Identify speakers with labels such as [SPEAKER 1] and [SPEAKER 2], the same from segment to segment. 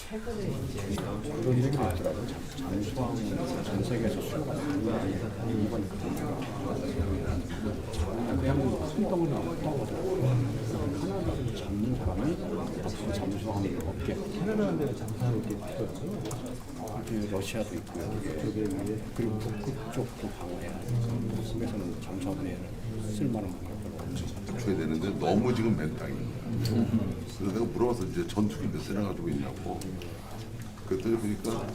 [SPEAKER 1] 최근에 이제 이런 얘기도 있더라고요. 잠수함은 전 세계에서 수요가 많이 이번 그냥 손동을 없다고 하나를 잡는 사람이 앞으로 잠수함을 없게 캐나다는 데는 잠수함이 꽤 필요하죠. 러시아도 있고요. 그쪽에 그리고 북극 쪽도 방어해야 돼요. 북극에서는 잠수함을 쓸만한 방법을
[SPEAKER 2] 줘야 되는데 너무 지금 맹탕이에요. 그래서 내가 물어봐서 이제 전투기 몇 대나 가지고 있냐고. 그랬더니 보니까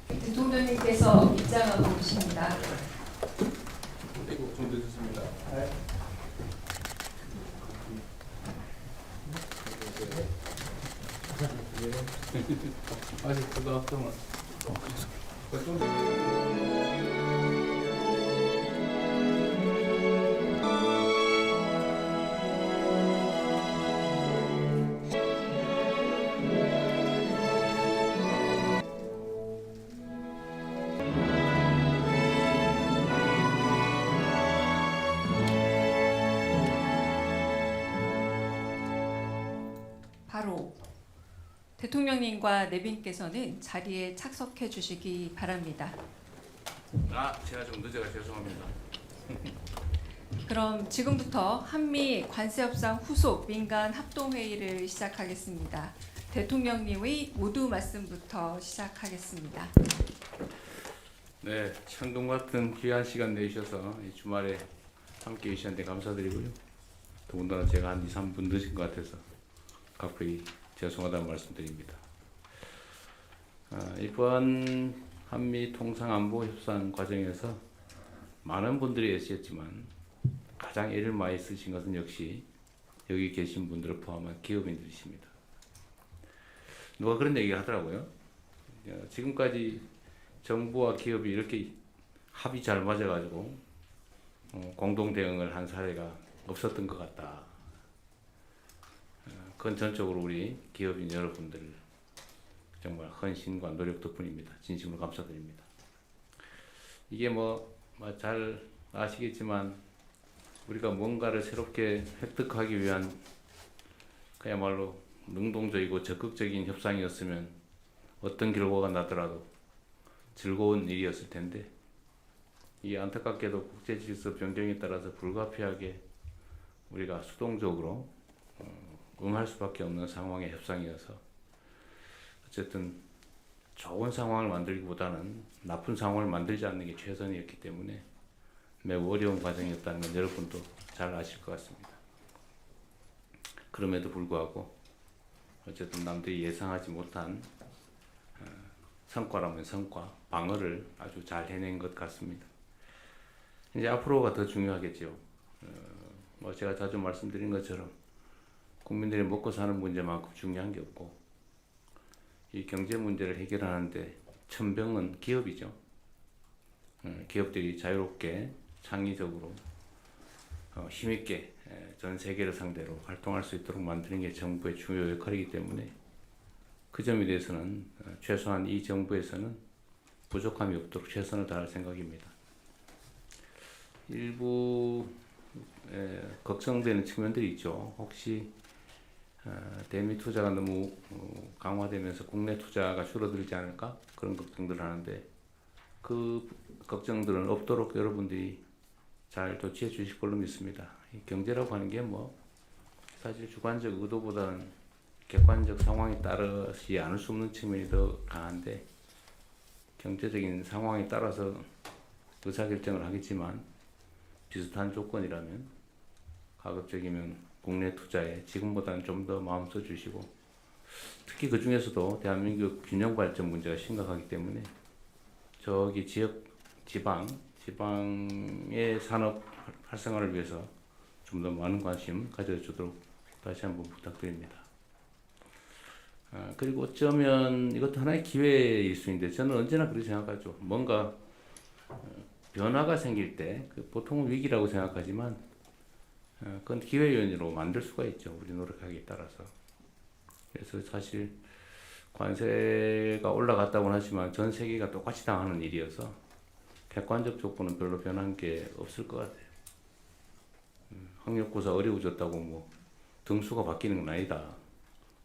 [SPEAKER 3] 대통령님께서 입장하고 계십니다.
[SPEAKER 4] 좀 늦었습니다. 아직 그거 앞서만.
[SPEAKER 3] 바로 대통령님과 내빈께서는 자리에 착석해 주시기 바랍니다.
[SPEAKER 4] 제가 좀 늦어가 죄송합니다.
[SPEAKER 3] 그럼 지금부터 한미 관세협상 후속 민간 합동회의를 시작하겠습니다. 대통령님의 모두 말씀부터 시작하겠습니다.
[SPEAKER 4] 네, 천둥 같은 귀한 시간 내주셔서 이 주말에 함께 해주셨는데 감사드리고요. 더군다나 제가 한 2, 3분 늦은 것 같아서 각별히 죄송하다는 말씀드립니다. 이번 한미 통상안보협상 과정에서 많은 분들이 애쓰셨지만 가장 애를 많이 쓰신 것은 역시 여기 계신 분들을 포함한 기업인들이십니다. 누가 그런 얘기를 하더라고요. 지금까지 정부와 기업이 이렇게 합이 잘 맞아가지고 공동 대응을 한 사례가 없었던 것 같다. 그건 전적으로 우리 기업인 여러분들 정말 헌신과 노력 덕분입니다. 진심으로 감사드립니다. 이게 잘 아시겠지만 우리가 뭔가를 새롭게 획득하기 위한 그야말로 능동적이고 적극적인 협상이었으면 어떤 결과가 나더라도 즐거운 일이었을 텐데 이 안타깝게도 국제질서 변경에 따라서 불가피하게 우리가 수동적으로 응할 수밖에 없는 상황의 협상이어서 어쨌든 좋은 상황을 만들기보다는 나쁜 상황을 만들지 않는 게 최선이었기 때문에 매우 어려운 과정이었다는 건 여러분도 잘 아실 것 같습니다. 그럼에도 불구하고 어쨌든 남들이 예상하지 못한 성과라면 성과, 방어를 아주 잘 해낸 것 같습니다. 이제 앞으로가 더 중요하겠죠. 제가 자주 말씀드린 것처럼 국민들이 먹고 사는 문제만큼 중요한 게 없고 이 경제 문제를 해결하는데 천병은 기업이죠. 기업들이 자유롭게 창의적으로 힘있게 전 세계를 상대로 활동할 수 있도록 만드는 게 정부의 중요 역할이기 때문에 그 점에 대해서는 최소한 이 정부에서는 부족함이 없도록 최선을 다할 생각입니다. 일부 걱정되는 측면들이 있죠. 혹시 대미 투자가 너무 강화되면서 국내 투자가 줄어들지 않을까 그런 걱정들을 하는데 그 걱정들은 없도록 여러분들이 잘 조치해 주실 걸로 믿습니다. 이 경제라고 하는 게 사실 주관적 의도보다는 객관적 상황에 따르지 않을 수 없는 측면이 더 강한데 경제적인 상황에 따라서 의사결정을 하겠지만 비슷한 조건이라면 가급적이면 국내 투자에 지금보다는 좀 더 마음 써주시고 특히 그 중에서도 대한민국 균형 발전 문제가 심각하기 때문에 저기 지방의 산업 활성화를 위해서 좀 더 많은 관심 가져주도록 다시 한번 부탁드립니다. 그리고 어쩌면 이것도 하나의 기회일 수 있는데 저는 언제나 그렇게 생각하죠. 뭔가 변화가 생길 때 보통은 위기라고 생각하지만 그건 기회요인으로 만들 수가 있죠. 우리 노력하기에 따라서. 그래서 사실 관세가 올라갔다고는 하지만 전 세계가 똑같이 당하는 일이어서 객관적 조건은 별로 변한 게 없을 것 같아요. 학력고사 어려워졌다고 뭐 등수가 바뀌는 건 아니다.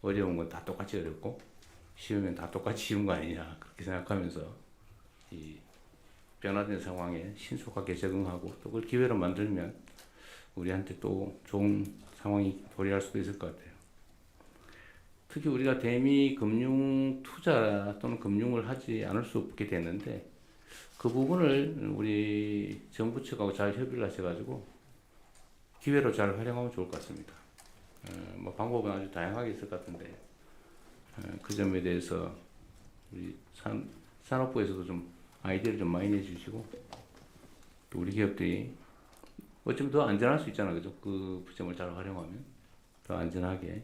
[SPEAKER 4] 어려운 건 다 똑같이 어렵고 쉬우면 다 똑같이 쉬운 거 아니냐 그렇게 생각하면서 이 변화된 상황에 신속하게 적응하고 또 그걸 기회로 만들면 우리한테 또 좋은 상황이 도래할 수도 있을 것 같아요. 특히 우리가 대미 금융 투자 또는 금융을 하지 않을 수 없게 됐는데 그 부분을 우리 정부 측하고 잘 협의를 하셔가지고 기회로 잘 활용하면 좋을 것 같습니다. 뭐 방법은 아주 다양하게 있을 것 같은데 그 점에 대해서 우리 산업부에서도 좀 아이디어를 좀 많이 내주시고 또 우리 기업들이 어쩌면 더 안전할 수 있잖아요. 그죠? 그 점을 잘 활용하면 더 안전하게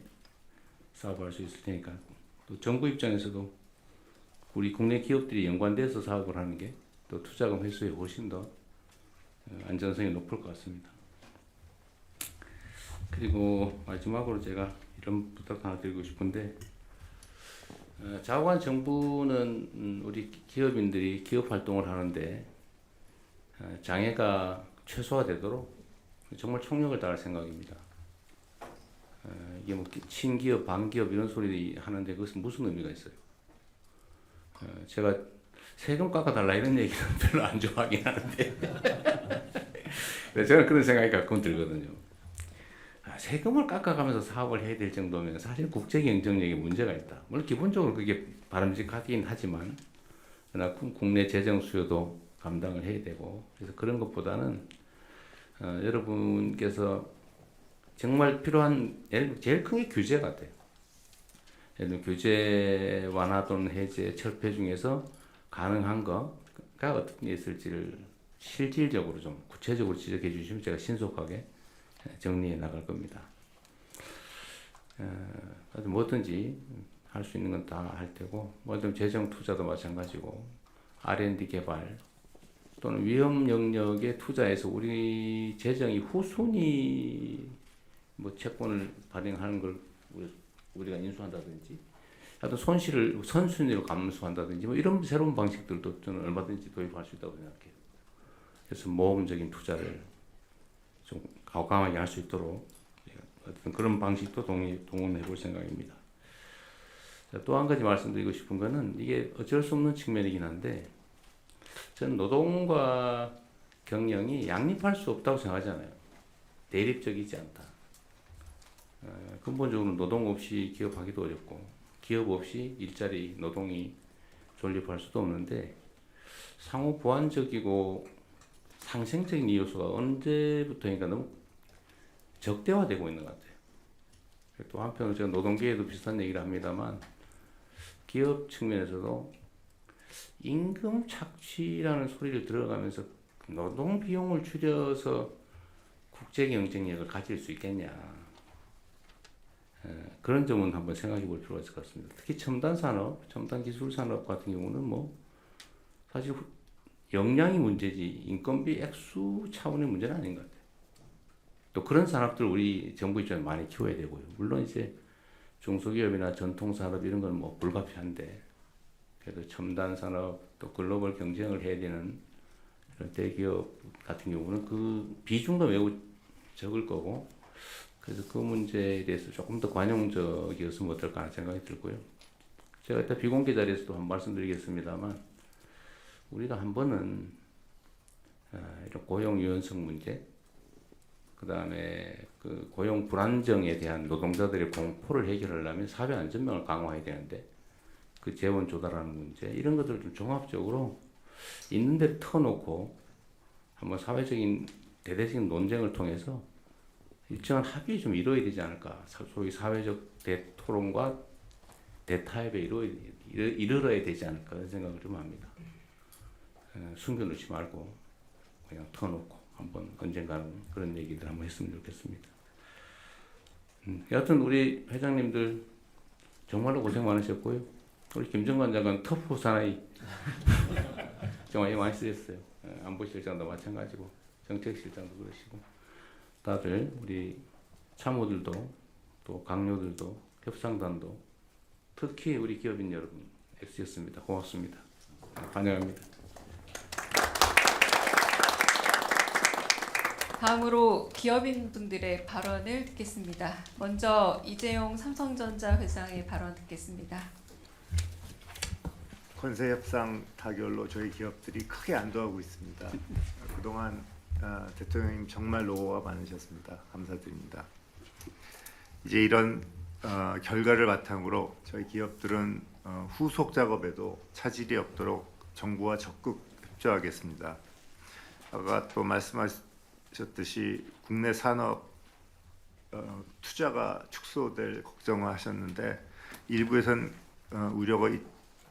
[SPEAKER 4] 사업할 수 있을 테니까 또 정부 입장에서도 우리 국내 기업들이 연관돼서 사업을 하는 게 또 투자금 회수에 훨씬 더 안전성이 높을 것 같습니다. 그리고 마지막으로 제가 이런 부탁 하나 드리고 싶은데 자관 정부는 우리 기업인들이 기업 활동을 하는데 장애가 최소화되도록 정말 총력을 다할 생각입니다. 이게 뭐 친기업, 반기업 이런 소리 하는데 그것은 무슨 의미가 있어요? 제가 세금 깎아달라 이런 얘기는 별로 안 좋아하긴 하는데 저는 그런 생각이 가끔 들거든요. 세금을 깎아가면서 사업을 해야 될 정도면 사실 국제 경쟁력에 문제가 있다. 물론 기본적으로 그게 바람직하긴 하지만 그러나 국내 재정 수요도 감당을 해야 되고 그래서 그런 것보다는 여러분께서 정말 필요한 제일 큰 게 규제 같아요. 예를 들면 규제 완화 또는 해제, 철폐 중에서 가능한 거가 어떤 게 있을지를 실질적으로 좀 구체적으로 지적해 주시면 제가 신속하게 정리해 나갈 겁니다. 뭐든지 할 수 있는 건 다 할 테고, 뭐든 재정 투자도 마찬가지고, R&D 개발 또는 위험 영역에 투자해서 우리 재정이 후순위 뭐 채권을 발행하는 걸 우리가 인수한다든지, 하여튼 손실을 선순위로 감수한다든지 뭐 이런 새로운 방식들도 저는 얼마든지 도입할 수 있다고 생각해요. 그래서 모험적인 투자를 좀 과감하게 할 수 있도록 어떤 그런 방식도 동원해 볼 생각입니다. 또 한 가지 말씀드리고 싶은 거는 이게 어쩔 수 없는 측면이긴 한데 저는 노동과 경영이 양립할 수 없다고 생각하잖아요. 대립적이지 않다. 근본적으로 노동 없이 기업하기도 어렵고 기업 없이 일자리, 노동이 존립할 수도 없는데 상호 보완적이고 상생적인 요소가 언제부터인가 너무 적대화되고 있는 것 같아요. 또 한편으로 제가 노동계에도 비슷한 얘기를 합니다만 기업 측면에서도 임금 착취라는 소리를 들어가면서 노동 비용을 줄여서 국제 경쟁력을 가질 수 있겠냐. 그런 점은 한번 생각해 볼 필요가 있을 것 같습니다. 특히 첨단 산업, 첨단 기술 산업 같은 경우는 뭐 사실 역량이 문제지 인건비 액수 차원의 문제는 아닌 것 같아요. 또 그런 산업들 우리 정부 입장에 많이 키워야 되고요. 물론 이제 중소기업이나 전통산업 이런 건 뭐 불가피한데 그래도 첨단 산업 또 글로벌 경쟁을 해야 되는 이런 대기업 같은 경우는 그 비중도 매우 적을 거고 그래서 그 문제에 대해서 조금 더 관용적이었으면 어떨까 하는 생각이 들고요. 제가 이따 비공개 자리에서도 한번 말씀드리겠습니다만 우리가 한 번은 이런 고용 유연성 문제, 그 다음에 그 고용 불안정에 대한 노동자들의 공포를 해결하려면 사회 안전망을 강화해야 되는데 그 재원 조달하는 문제 이런 것들을 좀 종합적으로 있는 대로 터놓고 한번 사회적인 대대적인 논쟁을 통해서 일정한 합의가 좀 이루어야 되지 않을까. 소위 사회적 대토론과 대타협에 이르러야 되지 않을까 그런 생각을 좀 합니다. 숨겨놓지 말고 그냥 터놓고 한번 언젠가는 그런 얘기들 한번 했으면 좋겠습니다. 여하튼 우리 회장님들 정말로 고생 많으셨고요. 우리 김정관 장관 터프 사나이 정말 많이 쓰셨어요. 안보실장도 마찬가지고 정책실장도 그러시고 다들 우리 참모들도 또 강요들도 협상단도 특히 우리 기업인 여러분 애쓰셨습니다. 고맙습니다. 환영합니다.
[SPEAKER 3] 다음으로 기업인분들의 발언을 듣겠습니다. 먼저 이재용 삼성전자 회장의 발언 듣겠습니다.
[SPEAKER 5] 관세 협상 타결로 저희 기업들이 크게 안도하고 있습니다. 그동안 대통령님 정말 노고가 많으셨습니다. 감사드립니다. 이제 이런 결과를 바탕으로 저희 기업들은 후속 작업에도 차질이 없도록 정부와 적극 협조하겠습니다. 아까 또 말씀하셨듯이 국내 산업 투자가 축소될 걱정을 하셨는데 일부에선 우려가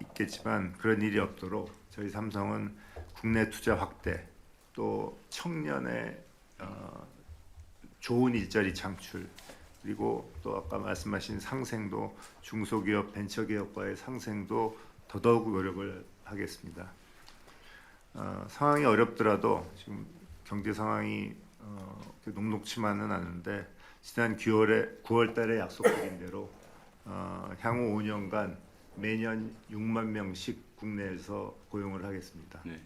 [SPEAKER 5] 있겠지만 그런 일이 없도록 저희 삼성은 국내 투자 확대 또 청년의 좋은 일자리 창출 그리고 또 아까 말씀하신 상생도 중소기업 벤처기업과의 상생도 더더욱 노력을 하겠습니다. 상황이 어렵더라도 지금 경제 상황이 녹록치만은 않은데 지난 9월 달에 약속드린 대로 향후 5년간 매년 6만 명씩 국내에서 고용을 하겠습니다.
[SPEAKER 4] 네.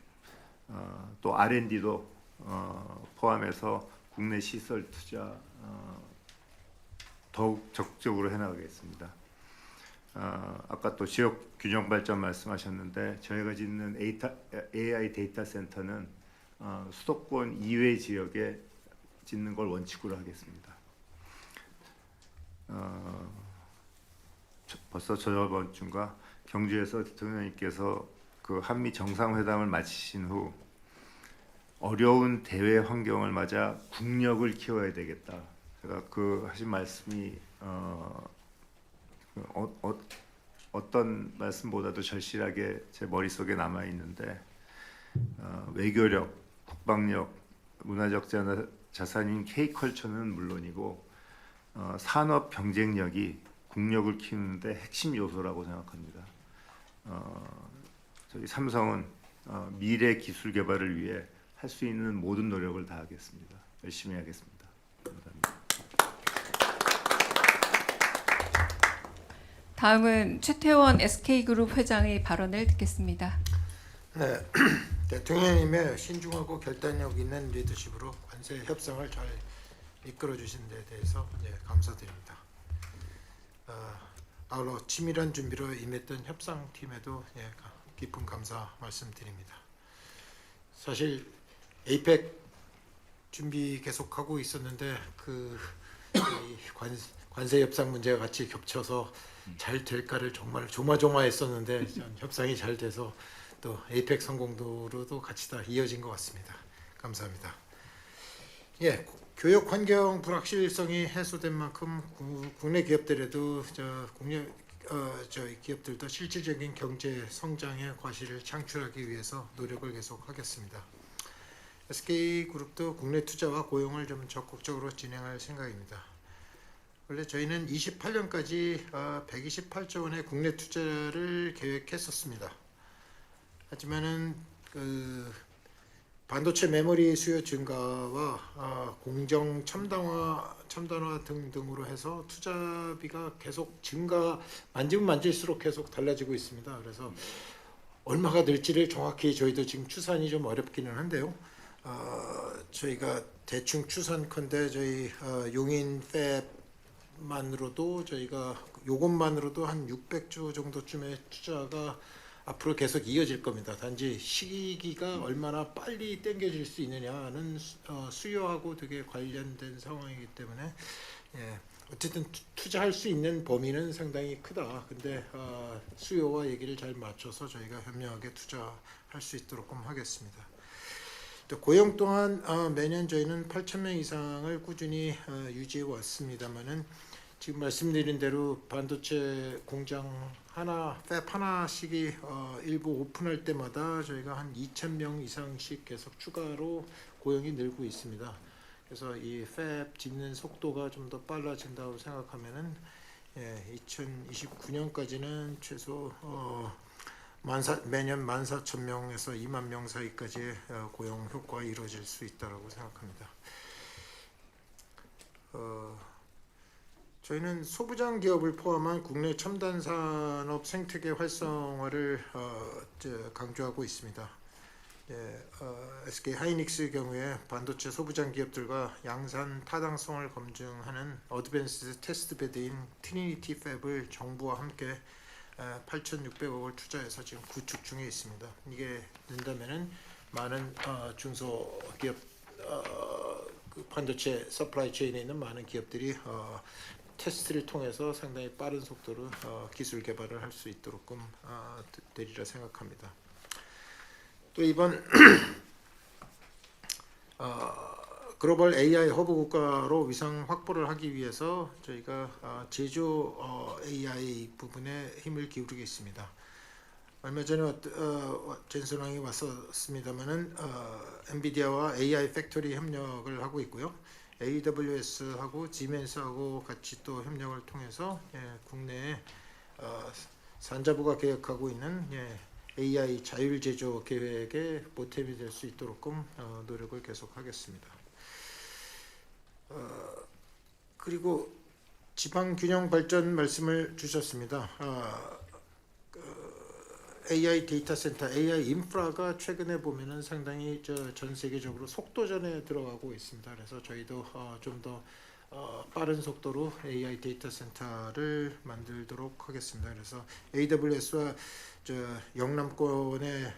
[SPEAKER 5] 또 R&D도 포함해서 국내 시설 투자 더욱 적극적으로 해나가겠습니다. 아까 또 지역 균형 발전 말씀하셨는데 저희가 짓는 AI 데이터 센터는 수도권 이외 지역에 짓는 걸 원칙으로 하겠습니다. 벌써 저번 주인가 경주에서 대통령님께서 그 한미 정상회담을 마치신 후 어려운 대외 환경을 맞아 국력을 키워야 되겠다. 제가 그 하신 말씀이 어떤 말씀보다도 절실하게 제 머릿속에 남아 있는데 외교력, 국방력, 문화적 자산인 K컬처는 물론이고 산업 경쟁력이 국력을 키우는데 핵심 요소라고 생각합니다. 저희 삼성은 미래 기술 개발을 위해 할 수 있는 모든 노력을 다하겠습니다. 열심히 하겠습니다. 감사합니다.
[SPEAKER 3] 다음은 최태원 SK그룹 회장의 발언을 듣겠습니다.
[SPEAKER 6] 네, 대통령님의 신중하고 결단력 있는 리더십으로 관세 협상을 잘 이끌어 주신 데 대해서 감사드립니다. 아울러 치밀한 준비로 임했던 협상팀에도 깊은 감사 말씀드립니다. 사실 APEC 준비 계속하고 있었는데 관세 협상 문제가 같이 겹쳐서 잘 될까를 정말 조마조마했었는데 협상이 잘 돼서 또 APEC 성공도로도 같이 다 이어진 것 같습니다. 감사합니다. 교역 환경 불확실성이 해소된 만큼 국내 기업들에도 저희 기업들도 실질적인 경제 성장의 과실을 창출하기 위해서 노력을 계속하겠습니다. SK그룹도 국내 투자와 고용을 좀 적극적으로 진행할 생각입니다. 원래 저희는 28년까지 128조 원의 국내 투자를 계획했었습니다. 하지만은 반도체 메모리 수요 증가와 공정 첨단화 등으로 해서 투자비가 계속 만지면 만질수록 계속 달라지고 있습니다. 그래서 얼마가 늘지를 정확히 저희도 지금 추산이 좀 어렵기는 한데요. 저희가 대충 추산컨대 저희 용인 팹만으로도 저희가 요것만으로도 한 600조 정도쯤의 투자가 앞으로 계속 이어질 겁니다. 단지 시기가 얼마나 빨리 당겨질 수 있느냐는 수요하고 되게 관련된 상황이기 때문에 어쨌든 투자할 수 있는 범위는 상당히 크다. 근데 수요와 얘기를 잘 맞춰서 저희가 현명하게 투자할 수 있도록 하겠습니다. 또 고용 또한 매년 저희는 8,000명 이상을 꾸준히 유지해 왔습니다만은 지금 말씀드린 대로 반도체 공장 팹 하나씩이 일부 오픈할 때마다 저희가 한 2,000명 이상씩 계속 추가로 고용이 늘고 있습니다. 그래서 이 팹 짓는 속도가 좀 더 빨라진다고 생각하면은 2029년까지는 최소 매년 14,000명에서 2만 명 사이까지의 고용 효과가 이루어질 수 있다고 생각합니다. 저희는 소부장 기업을 포함한 국내 첨단 산업 생태계 활성화를 강조하고 있습니다. SK 하이닉스 경우에 반도체 소부장 기업들과 양산 타당성을 검증하는 어드밴스드 테스트 베드인 트리니티 팹을 정부와 함께 8,600억을 투자해서 지금 구축 중에 있습니다. 이게 된다면은 많은 중소기업 그 반도체 서플라이 체인에 있는 많은 기업들이 테스트를 통해서 상당히 빠른 속도로 기술 개발을 할 수 있도록 되리라 생각합니다. 또 이번 글로벌 AI 허브 국가로 위상 확보를 하기 위해서 저희가 제조 AI 부분에 힘을 기울이겠습니다. 얼마 전에 젠슨왕이 왔었습니다만은 엔비디아와 AI 팩토리 협력을 하고 있고요. AWS하고 지멘스하고 같이 또 협력을 통해서 국내에 산자부가 계획하고 있는 AI 자율 제조 계획의 보탬이 될 수 있도록 노력을 계속하겠습니다. 그리고 지방 균형 발전 말씀을 주셨습니다. AI 데이터 센터, AI 인프라가 최근에 보면은 상당히 전 세계적으로 속도전에 들어가고 있습니다. 그래서 저희도 좀 더 빠른 속도로 AI 데이터 센터를 만들도록 하겠습니다. 그래서 AWS와 영남권의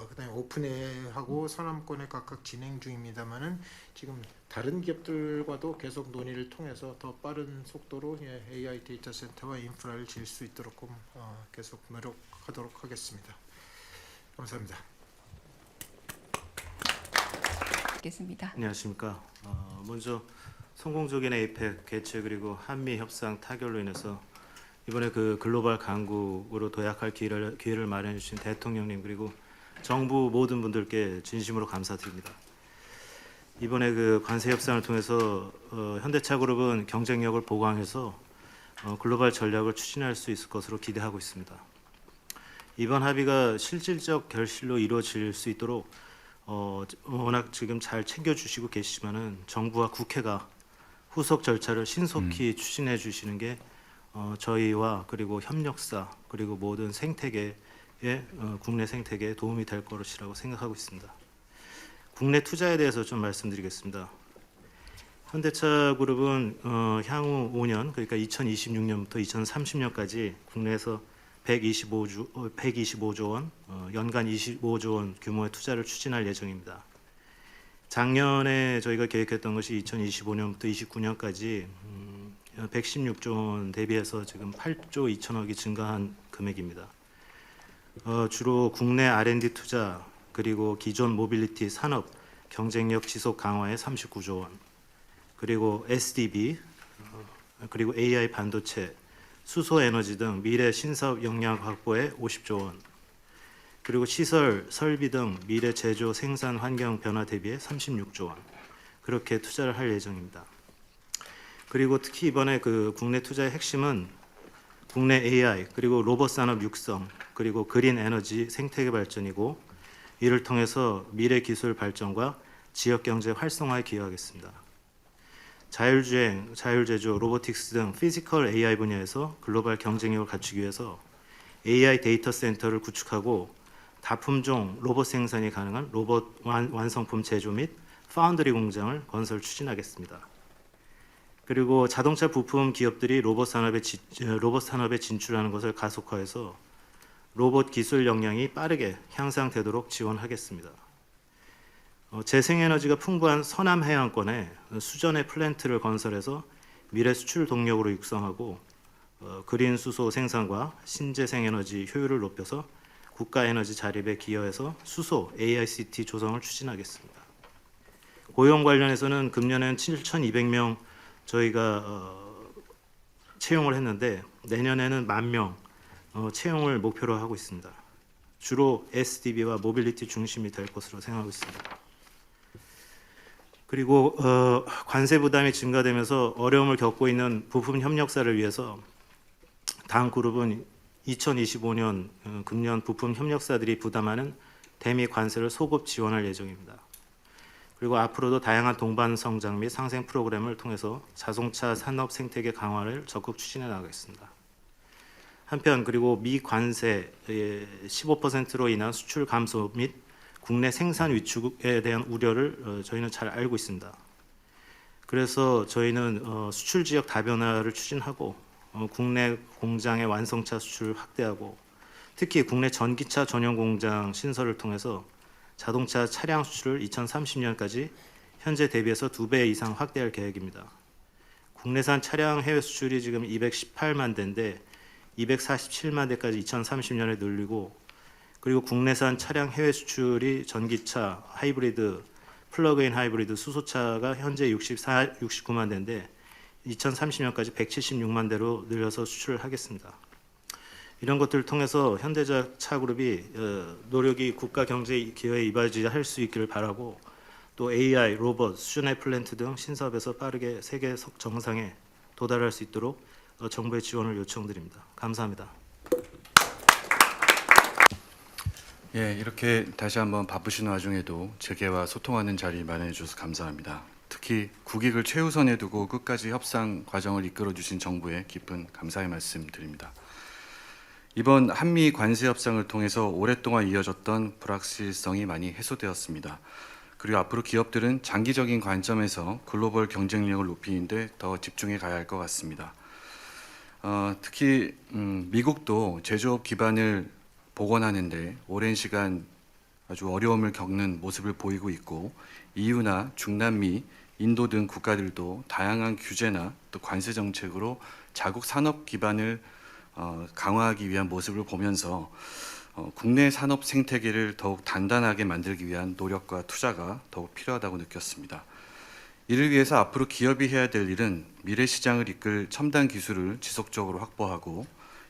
[SPEAKER 6] 그다음에 오픈AI하고 서남권에 각각 진행 중입니다만은 지금 다른 기업들과도 계속 논의를 통해서 더 빠른 속도로 AI 데이터 센터와 인프라를 지을 수 있도록 계속 노력하도록 하겠습니다. 감사합니다.
[SPEAKER 3] 겠습니다.
[SPEAKER 7] 안녕하십니까. 먼저 성공적인 에이펙 개최 그리고 한미 협상 타결로 인해서 이번에 그 글로벌 강국으로 도약할 기회를 마련해 주신 대통령님 그리고 정부 모든 분들께 진심으로 감사드립니다. 이번에 그 관세 협상을 통해서 현대차 그룹은 경쟁력을 보강해서 글로벌 전략을 추진할 수 있을 것으로 기대하고 있습니다. 이번 합의가 실질적 결실로 이루어질 수 있도록 워낙 지금 잘 챙겨주시고 계시지만은 정부와 국회가 후속 절차를 신속히 추진해 주시는 게 저희와 그리고 협력사 그리고 모든 생태계의 국내 생태계에 도움이 될 것이라고 생각하고 있습니다. 국내 투자에 대해서 좀 말씀드리겠습니다. 현대차 그룹은 향후 5년 그러니까 2026년부터 2030년까지 국내에서 125조 원, 연간 25조 원 규모의 투자를 추진할 예정입니다. 작년에 저희가 계획했던 것이 2025년부터 29년까지 116조 원 대비해서 지금 8조 2천억이 증가한 금액입니다. 주로 국내 R&D 투자 그리고 기존 모빌리티 산업 경쟁력 지속 강화에 39조 원, 그리고 SDB 그리고 AI 반도체, 수소 에너지 등 미래 신사업 역량 확보에 50조 원, 그리고 시설, 설비 등 미래 제조 생산 환경 변화 대비에 36조 원 그렇게 투자를 할 예정입니다. 그리고 특히 이번에 그 국내 투자의 핵심은 국내 AI 그리고 로봇 산업 육성 그리고 그린 에너지 생태계 발전이고 이를 통해서 미래 기술 발전과 지역 경제 활성화에 기여하겠습니다. 자율주행, 자율제조, 로보틱스 등 피지컬 AI 분야에서 글로벌 경쟁력을 갖추기 위해서 AI 데이터 센터를 구축하고 다품종 로봇 생산이 가능한 로봇 완성품 제조 및 파운드리 공장을 건설 추진하겠습니다. 그리고 자동차 부품 기업들이 로봇 산업에 진출하는 것을 가속화해서 로봇 기술 역량이 빠르게 향상되도록 지원하겠습니다. 재생에너지가 풍부한 서남 해안권에 수전의 플랜트를 건설해서 미래 수출 동력으로 육성하고 그린 수소 생산과 신재생에너지 효율을 높여서 국가 에너지 자립에 기여해서 수소 AICT 조성을 추진하겠습니다. 고용 관련해서는 금년에는 7,200명 저희가 채용을 했는데 내년에는 10,000명 채용을 목표로 하고 있습니다. 주로 SDB와 모빌리티 중심이 될 것으로 생각하고 있습니다. 그리고 관세 부담이 증가되면서 어려움을 겪고 있는 부품 협력사를 위해서 당 그룹은 2025년 금년 부품 협력사들이 부담하는 대미 관세를 소급 지원할 예정입니다. 그리고 앞으로도 다양한 동반 성장 및 상생 프로그램을 통해서 자동차 산업 생태계 강화를 적극 추진해 나가겠습니다. 한편 그리고 미관세 15%로 인한 수출 감소 및 국내 생산 위축에 대한 우려를 저희는 잘 알고 있습니다. 그래서 저희는 수출 지역 다변화를 추진하고 국내 공장의 완성차 수출 확대하고 특히 국내 전기차 전용 공장 신설을 통해서 자동차 차량 수출을 2030년까지 현재 대비해서 2배 이상 확대할 계획입니다. 국내산 차량 해외 수출이 지금 218만 대인데 247만 대까지 2030년에 늘리고 그리고 국내산 차량 해외 수출이 전기차, 하이브리드, 플러그인 하이브리드, 수소차가 현재 69만 대인데 2030년까지 176만 대로 늘려서 수출을 하겠습니다. 이런 것들을 통해서 현대자차 그룹이 노력이 국가 경제 기여에 이바지할 수 있기를 바라고 또 AI, 로봇, 수준의 플랜트 등 신사업에서 빠르게 세계 정상에 도달할 수 있도록 정부의 지원을 요청드립니다. 감사합니다.
[SPEAKER 8] 예, 이렇게 다시 한번 바쁘신 와중에도 재계와 소통하는 자리 마련해 주셔서 감사합니다. 특히 국익을 최우선에 두고 끝까지 협상 과정을 이끌어 주신 정부에 깊은 감사의 말씀 드립니다. 이번 한미 관세 협상을 통해서 오랫동안 이어졌던 불확실성이 많이 해소되었습니다. 그리고 앞으로 기업들은 장기적인 관점에서 글로벌 경쟁력을 높이는 데 더 집중해 가야 할 것 같습니다. 특히 미국도 제조업 기반을 복원하는데 오랜 시간 아주 어려움을 겪는 모습을 보이고 있고 EU나 중남미, 인도 등 국가들도 다양한 규제나 또 관세 정책으로 자국 산업 기반을 강화하기 위한 모습을 보면서 국내 산업 생태계를 더욱 단단하게 만들기 위한 노력과 투자가 더욱 필요하다고 느꼈습니다. 이를 위해서 앞으로 기업이 해야 될 일은 미래 시장을 이끌 첨단 기술을 지속적으로 확보하고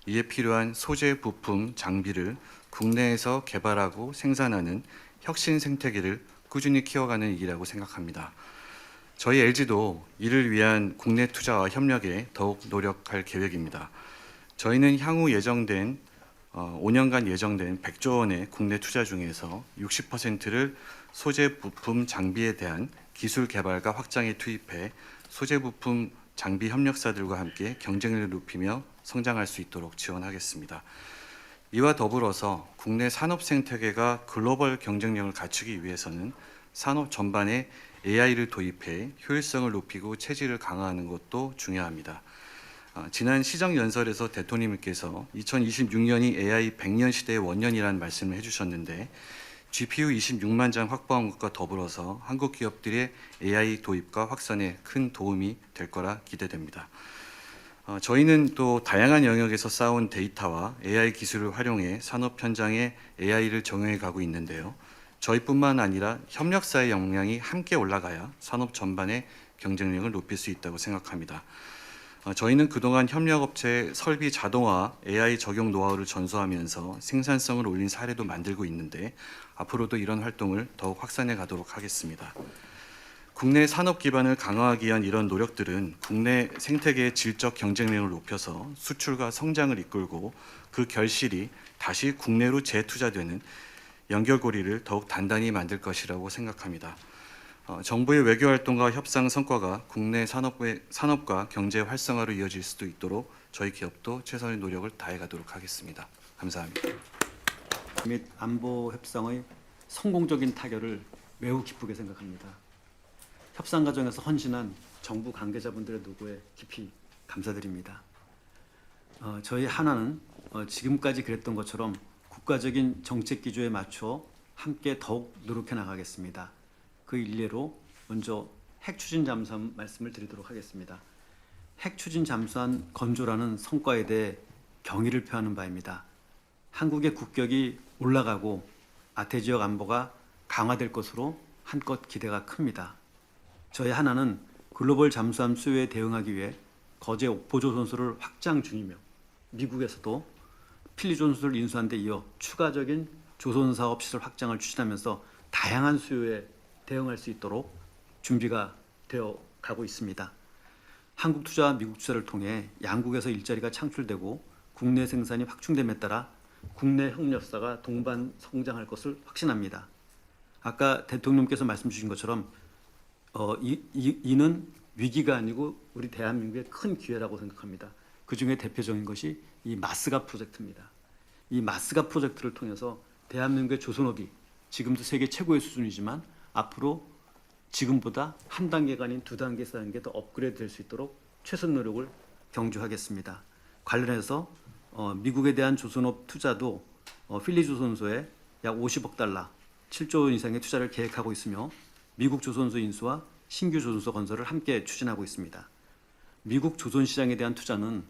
[SPEAKER 8] 이에 필요한 소재, 부품, 장비를 국내에서 개발하고 생산하는 혁신 생태계를 꾸준히 키워가는 일이라고 생각합니다. 저희 LG도 이를 위한 국내 투자와 협력에 더욱 노력할 계획입니다. 저희는 향후 예정된 5년간 예정된 100조 원의 국내 투자 중에서 60%를 소재, 부품, 장비에 대한 기술 개발과 확장에 투입해 소재, 부품, 장비 협력사들과 함께 경쟁력을 높이며 성장할 수 있도록 지원하겠습니다. 이와 더불어서 국내 산업 생태계가 글로벌 경쟁력을 갖추기 위해서는 산업 전반에 AI를 도입해 효율성을 높이고 체질을 강화하는 것도 중요합니다. 지난 시정연설에서 대통령님께서 2026년이 AI 100년 시대의 원년이라는 말씀을 해주셨는데 GPU 26만 장 확보한 것과 더불어서 한국 기업들의 AI 도입과 확산에 큰 도움이 될 거라 기대됩니다. 저희는 또 다양한 영역에서 쌓아온 데이터와 AI 기술을 활용해 산업 현장에 AI를 적용해 가고 있는데요. 저희뿐만 아니라 협력사의 역량이 함께 올라가야 산업 전반의 경쟁력을 높일 수 있다고 생각합니다. 저희는 그동안 협력업체의 설비 자동화, AI 적용 노하우를 전수하면서 생산성을 올린 사례도 만들고 있는데 앞으로도 이런 활동을 더욱 확산해 가도록 하겠습니다. 국내 산업 기반을 강화하기 위한 이런 노력들은 국내 생태계의 질적 경쟁력을 높여서 수출과 성장을 이끌고 그 결실이 다시 국내로 재투자되는 연결고리를 더욱 단단히 만들 것이라고 생각합니다. 정부의 외교활동과 협상 성과가 국내 산업과 경제 활성화로 이어질 수도 있도록 저희 기업도 최선의 노력을 다해가도록 하겠습니다. 감사합니다.
[SPEAKER 9] 및 안보 협상의 성공적인 타결을 매우 기쁘게 생각합니다. 협상 과정에서 헌신한 정부 관계자분들의 노고에 깊이 감사드립니다. 저희 하나는 지금까지 그랬던 것처럼 국가적인 정책 기조에 맞춰 함께 더욱 노력해 나가겠습니다. 그 일례로 먼저 핵추진 잠수함 말씀을 드리도록 하겠습니다. 핵추진 잠수함 건조라는 성과에 대해 경의를 표하는 바입니다. 한국의 국격이 올라가고 아태 지역 안보가 강화될 것으로 한껏 기대가 큽니다. 저희 하나는 글로벌 잠수함 수요에 대응하기 위해 거제 옥포조 선수를 확장 중이며 미국에서도 필리 존수를 인수한 데 이어 추가적인 조선 사업 시설 확장을 추진하면서 다양한 수요에 대응할 수 있도록 준비가 되어 가고 있습니다. 한국 투자와 미국 투자를 통해 양국에서 일자리가 창출되고 국내 생산이 확충됨에 따라 국내 협력사가 동반 성장할 것을 확신합니다. 아까 대통령께서 말씀 주신 것처럼 이는 위기가 아니고 우리 대한민국의 큰 기회라고 생각합니다. 그중에 대표적인 것이 이 마스가 프로젝트입니다. 이 마스가 프로젝트를 통해서 대한민국의 조선업이 지금도 세계 최고의 수준이지만 앞으로 지금보다 한 단계가 아닌 두 단계, 3단계 더 업그레이드 될 수 있도록 최선 노력을 경주하겠습니다. 관련해서 미국에 대한 조선업 투자도 필리 조선소에 약 50억 달러, 7조 원 이상의 투자를 계획하고 있으며 미국 조선소 인수와 신규 조선소 건설을 함께 추진하고 있습니다. 미국 조선 시장에 대한 투자는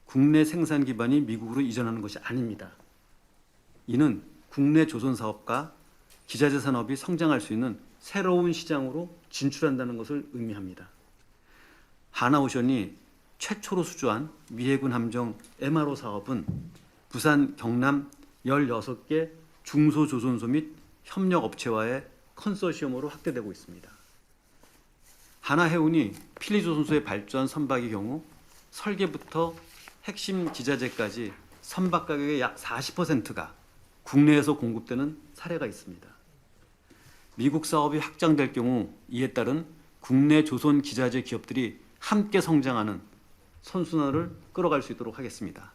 [SPEAKER 9] 국내 생산 기반이 미국으로 이전하는 것이 아닙니다. 이는 국내 조선 사업과 기자재 산업이 성장할 수 있는 새로운 시장으로 진출한다는 것을 의미합니다. 하나오션이 최초로 수주한 미해군 함정 MRO 사업은 부산, 경남 16개 중소조선소 및 협력업체와의 컨소시엄으로 확대되고 있습니다. 하나해운이 필리조선소의 발전 선박의 경우 설계부터 핵심 기자재까지 선박 가격의 약 40%가 국내에서 공급되는 사례가 있습니다. 미국 사업이 확장될 경우 이에 따른 국내 조선 기자재 기업들이 함께 성장하는 선순환을 끌어갈 수 있도록 하겠습니다.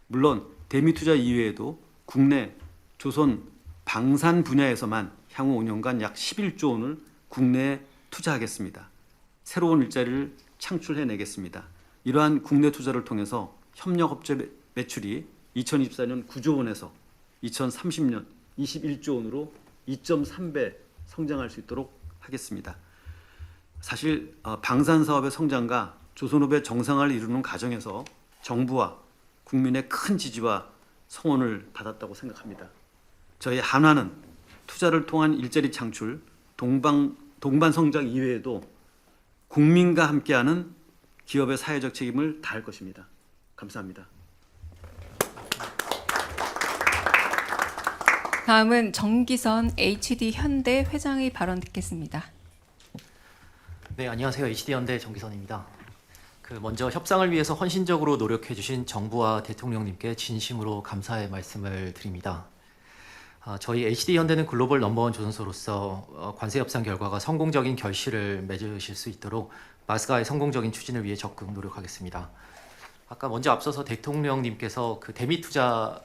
[SPEAKER 9] 물론 대미 투자 이외에도 국내 조선 방산 분야에서만 향후 5년간 약 11조 원을 국내에 투자하겠습니다. 새로운 일자리를 창출해내겠습니다. 이러한 국내 투자를 통해서 협력업체 매출이 2024년 9조 원에서 2030년 21조 원으로 2.3배 성장할 수 있도록 하겠습니다. 사실 방산 사업의 성장과 조선업의 정상화를 이루는 과정에서 정부와 국민의 큰 지지와 성원을 받았다고 생각합니다. 저희 한화는 투자를 통한 일자리 창출, 동반 성장 이외에도 국민과 함께하는 기업의 사회적 책임을 다할 것입니다. 감사합니다.
[SPEAKER 3] 다음은 정기선 HD 현대 회장의 발언 듣겠습니다.
[SPEAKER 10] 네, 안녕하세요. HD현대 정기선입니다. 먼저 협상을 위해서 헌신적으로 노력해 주신 정부와 대통령님께 진심으로 감사의 말씀을 드립니다. 저희 HD현대는 글로벌 넘버원 조선소로서 관세 협상 결과가 성공적인 결실을 맺으실 수 있도록 마스가의 성공적인 추진을 위해 적극 노력하겠습니다. 아까 먼저 앞서서 대통령님께서 대미 투자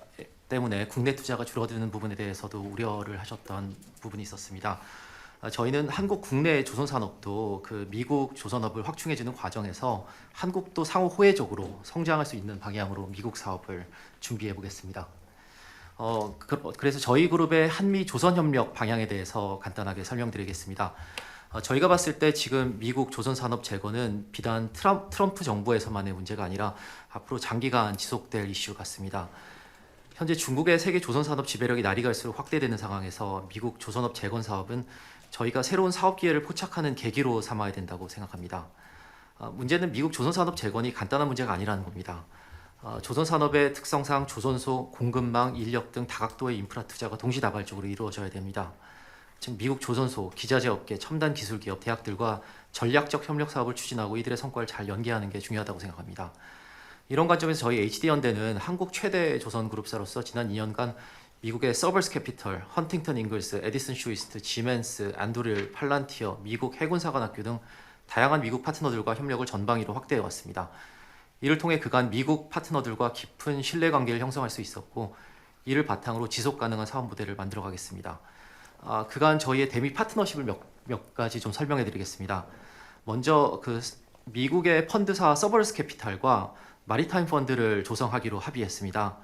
[SPEAKER 10] 때문에 국내 투자가 줄어드는 부분에 대해서도 우려를 하셨던 부분이 있었습니다. 저희는 한국 국내 조선 산업도 미국 조선업을 확충해주는 과정에서 한국도 상호 호혜적으로 성장할 수 있는 방향으로 미국 사업을 준비해 보겠습니다. 그래서 저희 그룹의 한미 조선 협력 방향에 대해서 간단하게 설명드리겠습니다. 저희가 봤을 때 지금 미국 조선 산업 재건은 비단 트럼프 정부에서만의 문제가 아니라 앞으로 장기간 지속될 이슈 같습니다. 현재 중국의 세계 조선 산업 지배력이 날이 갈수록 확대되는 상황에서 미국 조선업 재건 사업은 저희가 새로운 사업 기회를 포착하는 계기로 삼아야 된다고 생각합니다. 문제는 미국 조선 산업 재건이 간단한 문제가 아니라는 겁니다. 조선 산업의 특성상 조선소, 공급망, 인력 등 다각도의 인프라 투자가 동시다발적으로 이루어져야 됩니다. 즉 미국 조선소, 기자재 업계, 첨단 기술 기업, 대학들과 전략적 협력 사업을 추진하고 이들의 성과를 잘 연계하는 게 중요하다고 생각합니다. 이런 관점에서 저희 HD현대는 한국 최대 조선 그룹사로서 지난 2년간 미국의 서버스 캐피털, 헌팅턴 잉글스, 에디슨 슈이스트, 지멘스, 안드릴, 팔란티어, 미국 해군사관학교 등 다양한 미국 파트너들과 협력을 전방위로 확대해 왔습니다. 이를 통해 그간 미국 파트너들과 깊은 신뢰관계를 형성할 수 있었고 이를 바탕으로 지속 가능한 사업 모델을 만들어 가겠습니다. 그간 저희의 대미 파트너십을 몇 가지 좀 설명해 드리겠습니다. 먼저 미국의 펀드사 서버스 캐피탈과 마리타임 펀드를 조성하기로 합의했습니다.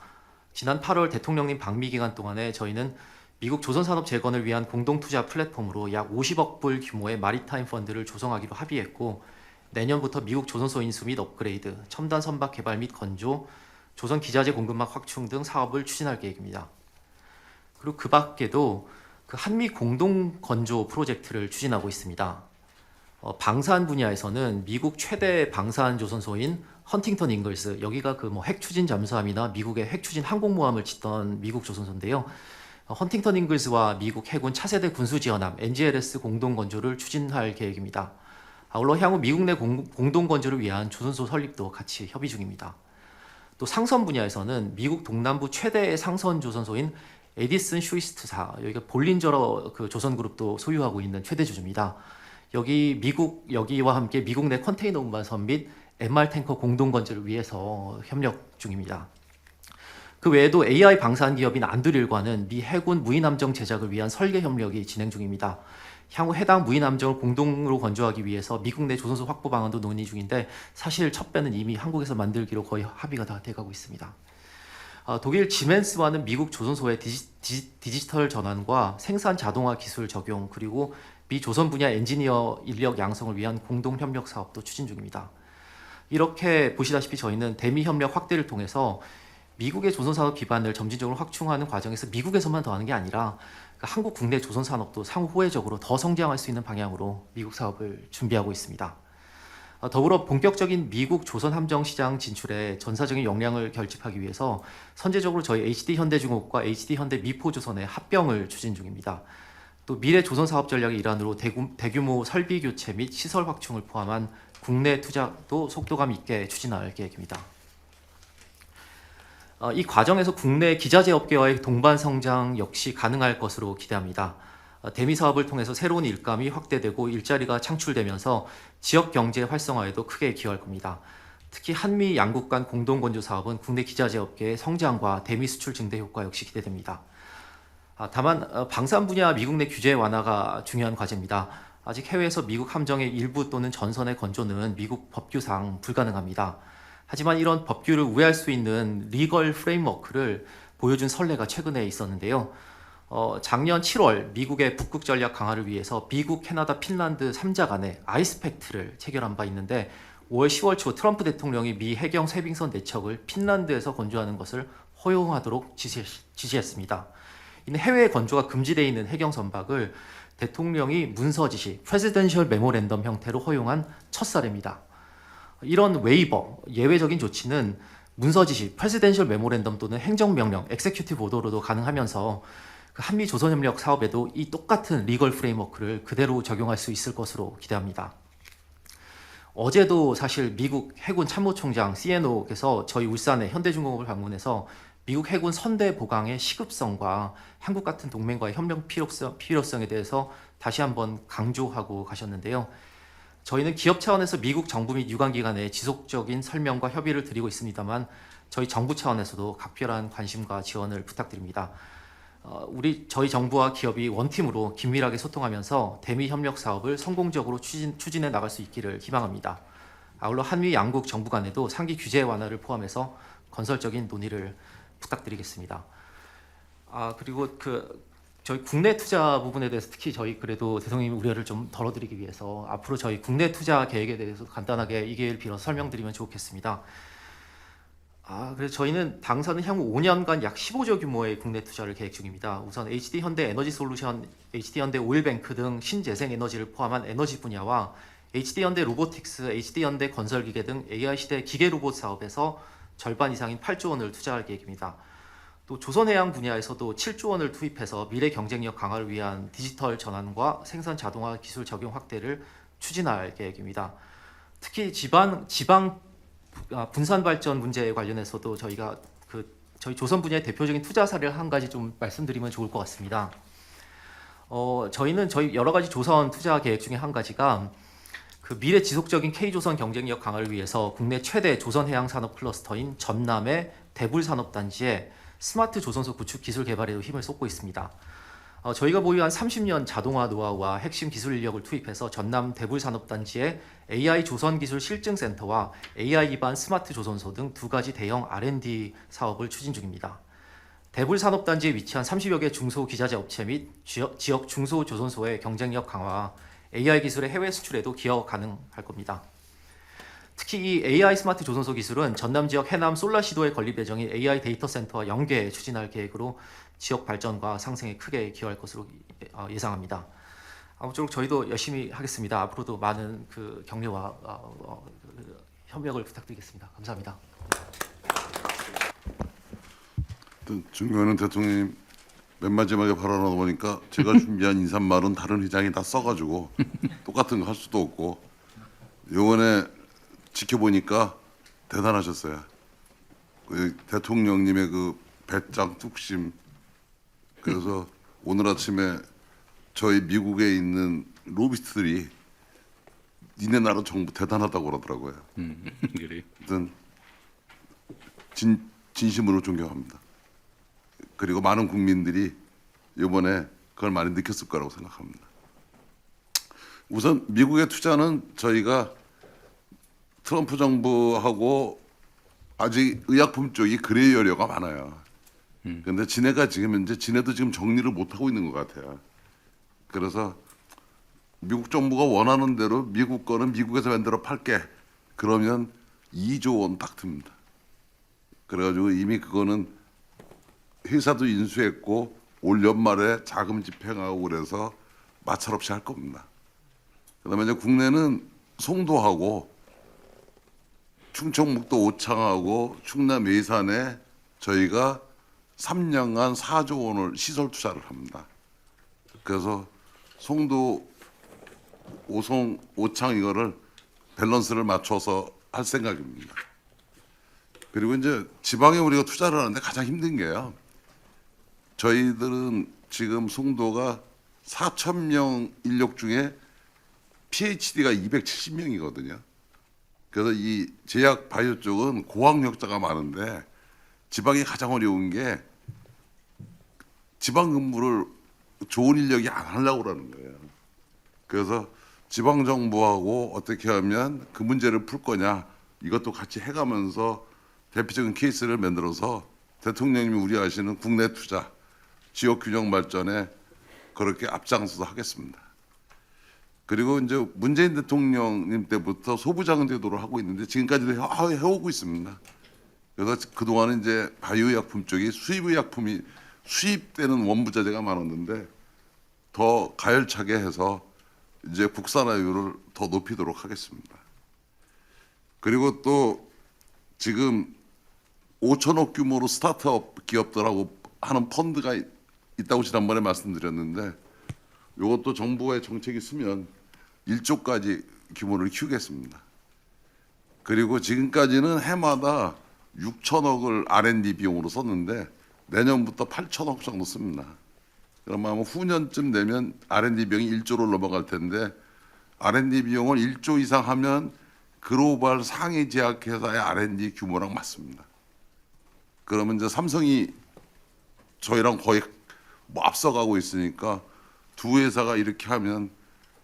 [SPEAKER 10] 지난 8월 대통령님 방미 기간 동안에 저희는 미국 조선산업 재건을 위한 공동투자 플랫폼으로 약 50억 불 규모의 마리타임 펀드를 조성하기로 합의했고 내년부터 미국 조선소 인수 및 업그레이드, 첨단 선박 개발 및 건조, 조선 기자재 공급망 확충 등 사업을 추진할 계획입니다. 그리고 그 밖에도 한미 공동 건조 프로젝트를 추진하고 있습니다. 방산 분야에서는 미국 최대 방산 조선소인 헌팅턴 잉글스, 여기가 핵 추진 잠수함이나 미국의 핵 추진 항공모함을 짓던 미국 조선소인데요. 헌팅턴 잉글스와 미국 해군 차세대 군수지원함 NGLS 공동 건조를 추진할 계획입니다. 아울러 향후 미국 내 공동 건조를 위한 조선소 설립도 같이 협의 중입니다. 또 상선 분야에서는 미국 동남부 최대의 상선 조선소인 에디슨 슈이스트사, 여기가 볼린저러 그 조선그룹도 소유하고 있는 최대 주주입니다. 여기와 함께 미국 내 컨테이너 운반선 및 MR 탱커 공동 건설을 위해서 협력 중입니다. 그 외에도 AI 방산 기업인 안드릴과는 미 해군 무인함정 제작을 위한 설계 협력이 진행 중입니다. 향후 해당 무인함정을 공동으로 건조하기 위해서 미국 내 조선소 확보 방안도 논의 중인데 사실 첫 배는 이미 한국에서 만들기로 거의 합의가 다 돼가고 있습니다. 독일 지멘스와는 미국 조선소의 디지털 전환과 생산 자동화 기술 적용 그리고 미 조선 분야 엔지니어 인력 양성을 위한 공동 협력 사업도 추진 중입니다. 이렇게 보시다시피 저희는 대미 협력 확대를 통해서 미국의 조선산업 기반을 점진적으로 확충하는 과정에서 미국에서만 더하는 게 아니라 한국 국내 조선산업도 상호 호혜적으로 더 성장할 수 있는 방향으로 미국 사업을 준비하고 있습니다. 더불어 본격적인 미국 조선 함정 시장 진출에 전사적인 역량을 결집하기 위해서 선제적으로 저희 HD현대중공업과 HD현대 미포조선의 합병을 추진 중입니다. 또 미래 조선 사업 전략의 일환으로 대규모 설비 교체 및 시설 확충을 포함한 국내 투자도 속도감 있게 추진할 계획입니다. 이 과정에서 국내 기자재 업계와의 동반 성장 역시 가능할 것으로 기대합니다. 대미 사업을 통해서 새로운 일감이 확대되고 일자리가 창출되면서 지역 경제 활성화에도 크게 기여할 겁니다. 특히 한미 양국 간 공동 건조 사업은 국내 기자재 업계의 성장과 대미 수출 증대 효과 역시 기대됩니다. 다만 방산 분야 미국 내 규제 완화가 중요한 과제입니다. 아직 해외에서 미국 함정의 일부 또는 전선의 건조는 미국 법규상 불가능합니다. 하지만 이런 법규를 우회할 수 있는 리걸 프레임워크를 보여준 선례가 최근에 있었는데요. 작년 7월 미국의 북극 전략 강화를 위해서 미국, 캐나다, 핀란드 3자 간의 아이스팩트를 체결한 바 있는데 5월 10월 초 트럼프 대통령이 미 해경 쇄빙선 내척을 핀란드에서 건조하는 것을 허용하도록 지시했습니다. 이는 해외 건조가 금지되어 있는 해경 선박을 대통령이 문서 지시, 프레지던셜 메모랜덤 형태로 허용한 첫 사례입니다. 이런 웨이버, 예외적인 조치는 문서 지시, 프레지던셜 메모랜덤 또는 행정명령, 엑세큐티브 오더로도 가능하면서 한미 조선협력 사업에도 이 똑같은 리걸 프레임워크를 그대로 적용할 수 있을 것으로 기대합니다. 어제도 사실 미국 해군 참모총장 CNO께서 저희 울산의 현대중공업을 방문해서 미국 해군 선대 보강의 시급성과 한국 같은 동맹과의 협력 필요성에 대해서 다시 한번 강조하고 가셨는데요. 저희는 기업 차원에서 미국 정부 및 유관기관에 지속적인 설명과 협의를 드리고 있습니다만 저희 정부 차원에서도 각별한 관심과 지원을 부탁드립니다. 저희 정부와 기업이 원팀으로 긴밀하게 소통하면서 대미 협력 사업을 성공적으로 추진해 나갈 수 있기를 희망합니다. 아울러 한미 양국 정부 간에도 상기 규제 완화를 포함해서 건설적인 논의를 부탁드리겠습니다. 그리고 저희 국내 투자 부분에 대해서 특히 저희 그래도 대통령님 우려를 좀 덜어드리기 위해서 앞으로 저희 국내 투자 계획에 대해서 간단하게 이 기회를 빌어서 설명드리면 좋겠습니다. 그래서 저희는 당사는 향후 5년간 약 15조 규모의 국내 투자를 계획 중입니다. 우선 HD현대 에너지솔루션, HD현대 오일뱅크 등 신재생 에너지를 포함한 에너지 분야와 HD현대 로보틱스, HD현대 건설기계 등 AI시대 기계로봇 사업에서 절반 이상인 8조 원을 투자할 계획입니다. 또 조선해양 분야에서도 7조 원을 투입해서 미래 경쟁력 강화를 위한 디지털 전환과 생산 자동화 기술 적용 확대를 추진할 계획입니다. 특히 지방 분산 발전 문제에 관련해서도 저희가 저희 조선 분야의 대표적인 투자 사례를 한 가지 좀 말씀드리면 좋을 것 같습니다. 저희는 저희 여러 가지 조선 투자 계획 중에 한 가지가 미래 지속적인 K조선 경쟁력 강화를 위해서 국내 최대 조선 해양 산업 클러스터인 전남의 대불 산업단지에 스마트 조선소 구축 기술 개발에도 힘을 쏟고 있습니다. 저희가 보유한 30년 자동화 노하우와 핵심 기술 인력을 투입해서 전남 대불 산업단지에 AI 조선 기술 실증센터와 AI 기반 스마트 조선소 등 두 가지 대형 R&D 사업을 추진 중입니다. 대불 산업단지에 위치한 30여 개 중소 기자재 업체 및 지역 중소 조선소의 경쟁력 강화, AI 기술의 해외 수출에도 기여 가능할 겁니다. 특히 이 AI 스마트 조선소 기술은 전남 지역 해남 솔라시도에 건립 예정인 AI 데이터 센터와 연계 추진할 계획으로 지역 발전과 상생에 크게 기여할 것으로 예상합니다. 아무쪼록 저희도 열심히 하겠습니다. 앞으로도 많은 격려와 협력을 부탁드리겠습니다. 감사합니다.
[SPEAKER 2] 존경하는 대통령님 맨 마지막에 발언하다 보니까 제가 준비한 인사말은 다른 회장이 다 써가지고 똑같은 거 할 수도 없고 이번에 지켜보니까 대단하셨어요. 대통령님의 배짱 뚝심 그래서 오늘 아침에 저희 미국에 있는 로비스트들이 니네 나라 정부 대단하다고 그러더라고요.
[SPEAKER 4] 그래.
[SPEAKER 2] 하여튼 진심으로 존경합니다. 그리고 많은 국민들이 이번에 그걸 많이 느꼈을 거라고 생각합니다. 우선 미국의 투자는 저희가 트럼프 정부하고 아직 의약품 쪽이 그레이 여려가 많아요. 그런데 지네가 지금 현재 지네도 지금 정리를 못 하고 있는 것 같아요. 그래서 미국 정부가 원하는 대로 미국 거는 미국에서 만들어 팔게. 그러면 2조 원 딱 듭니다. 그래가지고 이미 그거는 회사도 인수했고 올 연말에 자금 집행하고 그래서 마찰 없이 할 겁니다. 그다음에 이제 국내는 송도하고 충청북도 오창하고 충남 예산에 저희가 3년간 4조 원을 시설 투자를 합니다. 그래서 송도, 오송, 오창 이거를 밸런스를 맞춰서 할 생각입니다. 그리고 이제 지방에 우리가 투자를 하는데 가장 힘든 게요. 저희들은 지금 송도가 4,000명 인력 중에 PhD가 270명이거든요. 그래서 이 제약 바이오 쪽은 고학력자가 많은데 지방이 가장 어려운 게 지방 근무를 좋은 인력이 안 하려고 그러는 거예요. 그래서 지방 정부하고 어떻게 하면 그 문제를 풀 거냐 이것도 같이 해가면서 대표적인 케이스를 만들어서 대통령님이 우려하시는 국내 투자, 지역 균형 발전에 그렇게 앞장서서 하겠습니다. 그리고 이제 문재인 대통령님 때부터 소부장 제도를 하고 있는데 지금까지도 해오고 있습니다. 그래서 그동안은 이제 바이오의약품 쪽이 수입의약품이 수입되는 원부자재가 많았는데 더 가열차게 해서 이제 국산화율을 더 높이도록 하겠습니다. 그리고 또 지금 5천억 규모로 스타트업 기업들하고 하는 펀드가 있다고 지난번에 말씀드렸는데 이것도 정부의 정책이 있으면 1조까지 규모를 키우겠습니다. 그리고 지금까지는 해마다 6천억을 R&D 비용으로 썼는데 내년부터 8천억 정도 씁니다. 그러면 아마 후년쯤 되면 R&D 비용이 1조로 넘어갈 텐데 R&D 비용을 1조 이상 하면 글로벌 상위 제약회사의 R&D 규모랑 맞습니다. 그러면 이제 삼성이 저희랑 거의 뭐 앞서가고 있으니까 두 회사가 이렇게 하면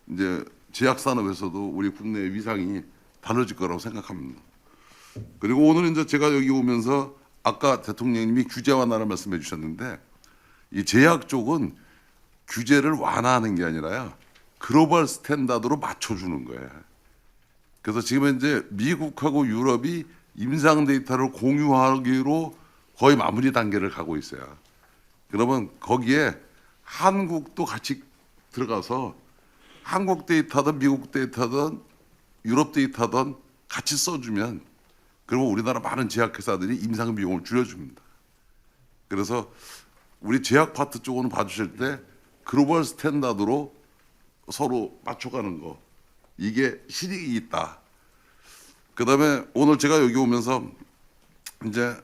[SPEAKER 2] 이제 제약산업에서도 우리 국내의 위상이 달라질 거라고 생각합니다. 그리고 오늘 이제 제가 여기 오면서 아까 대통령님이 규제 완화를 말씀해 주셨는데 이 제약 쪽은 규제를 완화하는 게 아니라요. 글로벌 스탠다드로 맞춰주는 거예요. 그래서 지금 현재 미국하고 유럽이 임상 데이터를 공유하기로 거의 마무리 단계를 가고 있어요. 그러면 거기에 한국도 같이 들어가서 한국 데이터든 미국 데이터든 유럽 데이터든 같이 써주면 그러면 우리나라 많은 제약회사들이 임상 비용을 줄여줍니다. 그래서 우리 제약 파트 쪽은 봐주실 때 글로벌 스탠다드로 서로 맞춰가는 거 이게 실익이 있다. 그다음에 오늘 제가 여기 오면서 이제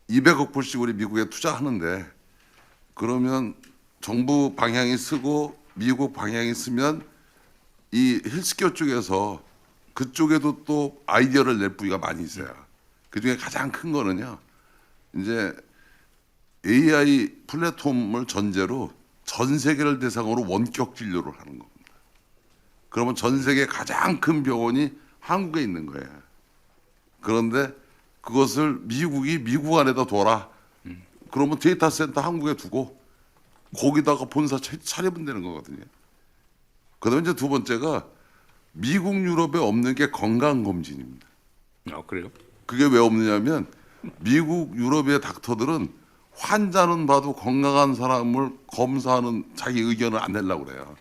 [SPEAKER 2] 200억 불씩 우리 미국에 투자하는데 그러면 정부 방향이 쓰고 미국 방향이 쓰면 이 헬스케어 쪽에서 그쪽에도 또 아이디어를 낼 부위가 많이 있어요. 그중에 가장 큰 거는요. 이제 AI 플랫폼을 전제로 전 세계를 대상으로 원격 진료를 하는 겁니다. 그러면 전 세계 가장 큰 병원이 한국에 있는 거예요. 그런데 그것을 미국이 미국 안에다 둬라. 그러면 데이터 센터 한국에 두고 거기다가 본사 차리면 되는 거거든요. 그다음에 이제 두 번째가 미국 유럽에 없는 게 건강검진입니다.
[SPEAKER 4] 그래요?
[SPEAKER 2] 그게 왜 없느냐면 미국 유럽의 닥터들은 환자는 봐도 건강한 사람을 검사하는 자기 의견을 안 내려고 그래요.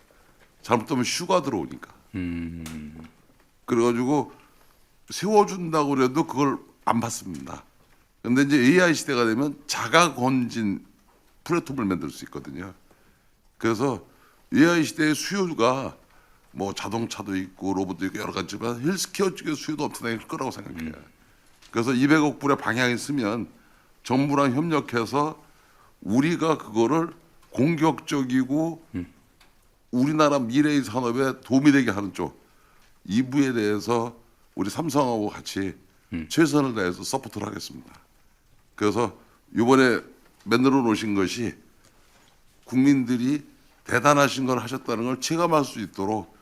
[SPEAKER 2] 잘못하면 휴가 들어오니까. 그래가지고 세워준다고 그래도 그걸 안 받습니다. 그런데 이제 AI 시대가 되면 자가검진 플랫폼을 만들 수 있거든요. 그래서 AI 시대의 수요가 뭐 자동차도 있고 로봇도 있고 여러 가지지만 헬스케어 쪽의 수요도 엄청나게 클 거라고 생각해요. 그래서 200억 불의 방향이 있으면 정부랑 협력해서 우리가 그거를 공격적이고 우리나라 미래의 산업에 도움이 되게 하는 쪽 이 부에 대해서 우리 삼성하고 같이 최선을 다해서 서포트를 하겠습니다. 그래서 이번에 만들어 놓으신 것이 국민들이 대단하신 걸 하셨다는 걸 체감할 수 있도록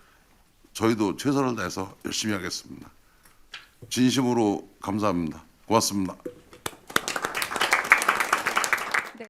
[SPEAKER 2] 저희도 최선을 다해서 열심히 하겠습니다. 진심으로 감사합니다. 고맙습니다.